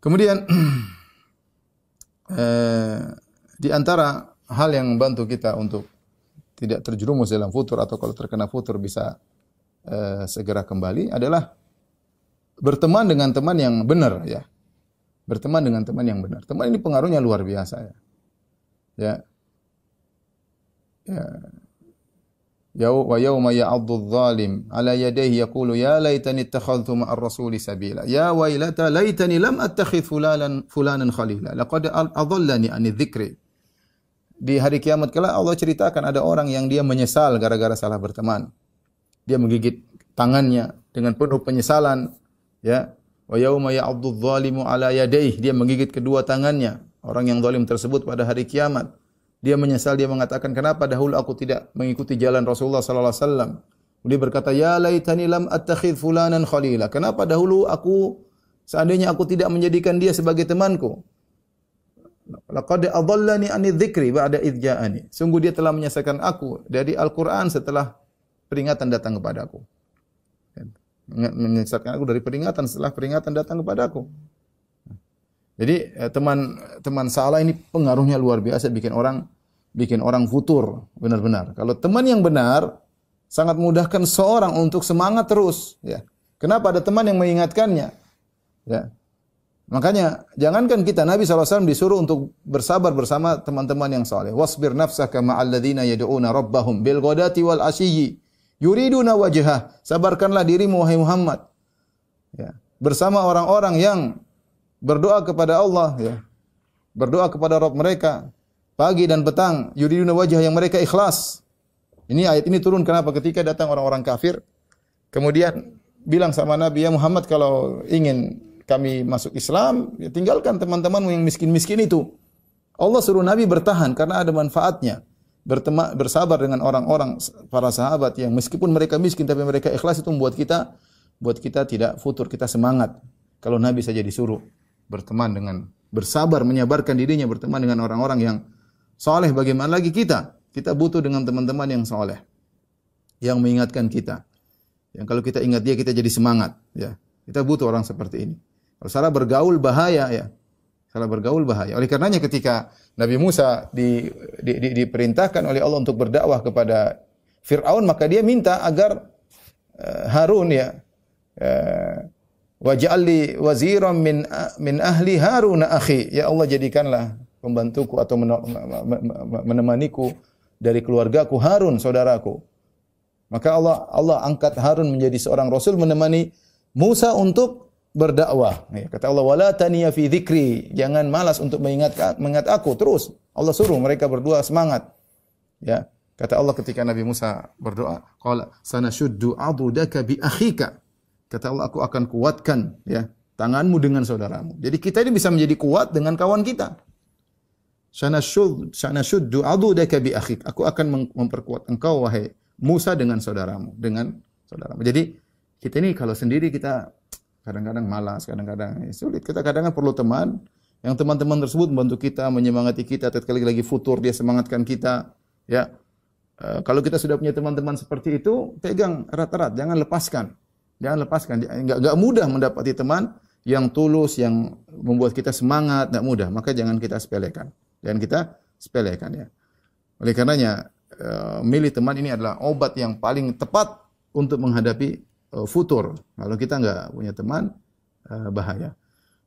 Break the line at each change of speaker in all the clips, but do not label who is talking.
Kemudian di antara hal yang membantu kita untuk tidak terjerumus dalam futur atau kalau terkena futur bisa segera kembali adalah berteman dengan teman yang benar ya. Berteman dengan teman yang benar. Teman ini pengaruhnya luar biasa ya. Ya. Ya. Wa yauma ya'addu adh-dhalim 'ala yadayhi yaqulu ya laitani ittakhadhtu ma'ar rasuli sabila. Ya wailata laitani lam attakhidh fulanan khalila. Laqad adallani 'ani dzikri. Di hari kiamat kala Allah ceritakan ada orang yang dia menyesal gara-gara salah berteman. Dia menggigit tangannya dengan penuh penyesalan, ya. Wa yauma ya'addu adh-dhalimu 'ala yadayhi, dia menggigit kedua tangannya. Orang yang zalim tersebut pada hari kiamat, dia menyesal, dia mengatakan, kenapa dahulu aku tidak mengikuti jalan Rasulullah sallallahu alaihi wasallam. Dia berkata, ya laitani lam attakhidh fulanan khalila. Kenapa dahulu seandainya aku tidak menjadikan dia sebagai temanku. Laqad adallani 'ani dzikri ba'da idh ja'ani. Sungguh dia telah menyesatkan aku dari Al-Qur'an setelah peringatan datang kepadaku. Menyesatkan aku dari peringatan setelah peringatan datang kepadaku. Jadi teman salah ini pengaruhnya luar biasa, bikin orang futur benar-benar. Kalau teman yang benar sangat mudahkan seorang untuk semangat terus, ya. Kenapa? Ada teman yang mengingatkannya. Ya. Makanya jangankan kita, Nabi SAW disuruh untuk bersabar bersama teman-teman yang saleh. Wasbir nafsaka ma'al ladzina yad'una rabbahum bil ghadati wal 'ashiyyi yuriduna wajhah. Sabarkanlah dirimu wahai Muhammad. Ya. Bersama orang-orang yang berdoa kepada Allah, ya. Berdoa kepada Rabb mereka pagi dan petang, yuriduna wajah, yang mereka ikhlas. Ini ayat ini turun kenapa? Ketika datang orang-orang kafir, kemudian bilang sama Nabi, ya Muhammad, kalau ingin kami masuk Islam, ya tinggalkan teman-temanmu yang miskin-miskin itu. Allah suruh Nabi bertahan karena ada manfaatnya. Bersabar dengan orang-orang para sahabat yang meskipun mereka miskin tapi mereka ikhlas, itu membuat kita tidak futur, kita semangat. Kalau Nabi saja disuruh bersabar, menyabarkan dirinya berteman dengan orang-orang yang saleh, bagaimana lagi kita? Kita butuh dengan teman-teman yang saleh, yang mengingatkan kita. Yang kalau kita ingat dia, kita jadi semangat, ya. Kita butuh orang seperti ini. Kalau salah bergaul bahaya, ya. Salah bergaul bahaya. Oleh karenanya ketika Nabi Musa diperintahkan oleh Allah untuk berdakwah kepada Fir'aun, maka dia minta agar Harun, ya, waj'al li waziran min ahli Harun akhi. Ya Allah, jadikanlah pembantuku atau menemaniku dari keluargaku Harun, saudaraku. Maka Allah angkat Harun menjadi seorang rasul menemani Musa untuk berdakwah. Ya, kata Allah, wala taniya fi dzikri. Jangan malas untuk mengingat aku terus. Allah suruh mereka berdua semangat. Ya, kata Allah ketika Nabi Musa berdoa, qala sanashuddu 'adudaka bi akhika. Kata Allah, aku akan kuatkan, ya, tanganmu dengan saudaramu. Jadi kita ini bisa menjadi kuat dengan kawan kita. Sanashuddu 'adudaka bi akhik. Aku akan memperkuat engkau wahai Musa dengan saudaramu, Jadi kita ini kalau sendiri kita kadang-kadang malas, kadang-kadang sulit. Kita kadang-kadang perlu teman, yang teman-teman tersebut membantu kita, menyemangati kita, tatkala lagi futur dia semangatkan kita, ya. Kalau kita sudah punya teman-teman seperti itu, pegang erat-erat, jangan lepaskan. Enggak mudah mendapati teman yang tulus, yang membuat kita semangat, enggak mudah. Maka jangan kita sepelekan. Ya. Oleh karenanya milih teman ini adalah obat yang paling tepat untuk menghadapi futur. Kalau kita enggak punya teman, bahaya.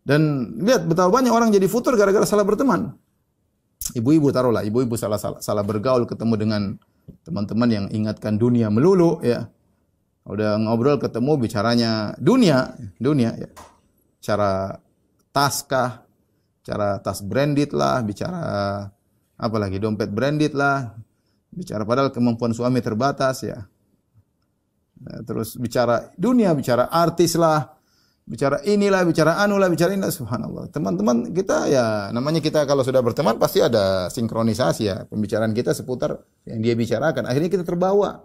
Dan lihat betapa banyak orang jadi futur gara-gara salah berteman. Ibu-ibu salah bergaul, ketemu dengan teman-teman yang ingatkan dunia melulu, ya. Udah ngobrol ketemu bicaranya dunia, ya. Cara taskah, cara tas branded lah, bicara apa lagi, dompet branded lah. Bicara padahal kemampuan suami terbatas, ya. Terus bicara dunia, bicara artis lah, bicara inilah, bicara anulah, bicara inilah, subhanallah. Teman-teman kita, ya, namanya kita kalau sudah berteman pasti ada sinkronisasi, ya. Pembicaraan kita seputar yang dia bicarakan. Akhirnya kita terbawa.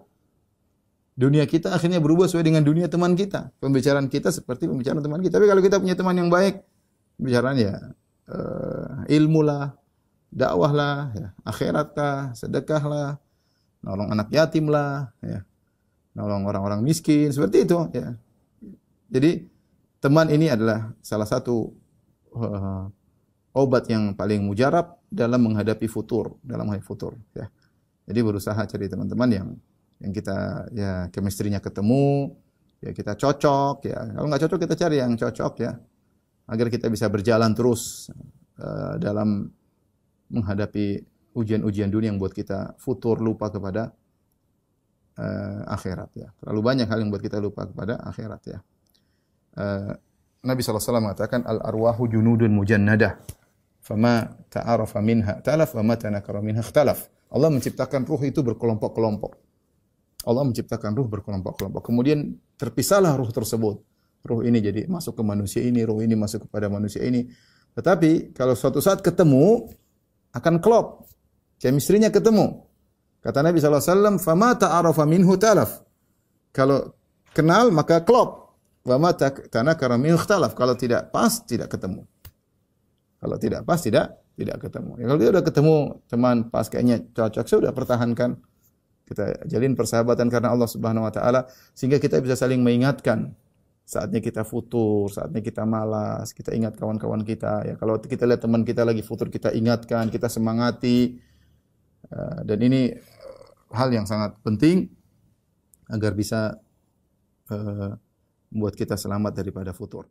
Dunia kita akhirnya berubah sesuai dengan dunia teman kita. Pembicaraan kita seperti pembicaraan teman kita. Tapi kalau kita punya teman yang baik, bicaranya ya ilmu lah, dakwah lah, ya, akhirat lah, sedekah lah, nolong anak yatim lah, ya, nolong orang-orang miskin, seperti itu. Ya. Jadi teman ini adalah salah satu obat yang paling mujarab dalam menghadapi futur, ya. Jadi berusaha cari teman-teman yang kita ya chemistry-nya ketemu, ya kita cocok ya. Kalau nggak cocok kita cari yang cocok ya, agar kita bisa berjalan terus dalam menghadapi ujian-ujian dunia yang buat kita futur lupa kepada akhirat ya. Terlalu banyak hal yang buat kita lupa kepada akhirat ya. Nabi SAW mengatakan al-arwahu junudun mujannadah. Fama ta'arafa minha ta'alaf wa ma tanakara minha ikhtalaf. Allah menciptakan ruh itu berkelompok-kelompok. Allah menciptakan ruh berkelompok-kelompok. Kemudian terpisahlah ruh tersebut. Ruh ini jadi masuk ke manusia ini, ruh ini masuk kepada manusia ini. Tetapi kalau suatu saat ketemu akan klop. Chemistry-nya ketemu. Kata Nabi SAW, fama ta'arafa minhu ta'alaf. Kalau kenal maka klop. Wa ma tanakara minhu ikhtalaf. Kalau tidak pas tidak ketemu. Kalau tidak pas tidak ketemu. Ya, kalau dia udah ketemu teman pas kayaknya cocok, sudah pertahankan. Kita jalin persahabatan karena Allah Subhanahu wa taala sehingga kita bisa saling mengingatkan. Saatnya kita futur, saatnya kita malas, kita ingat kawan-kawan kita. Ya, kalau kita lihat teman kita lagi futur, kita ingatkan, kita semangati. Dan ini hal yang sangat penting agar bisa membuat kita selamat daripada futur.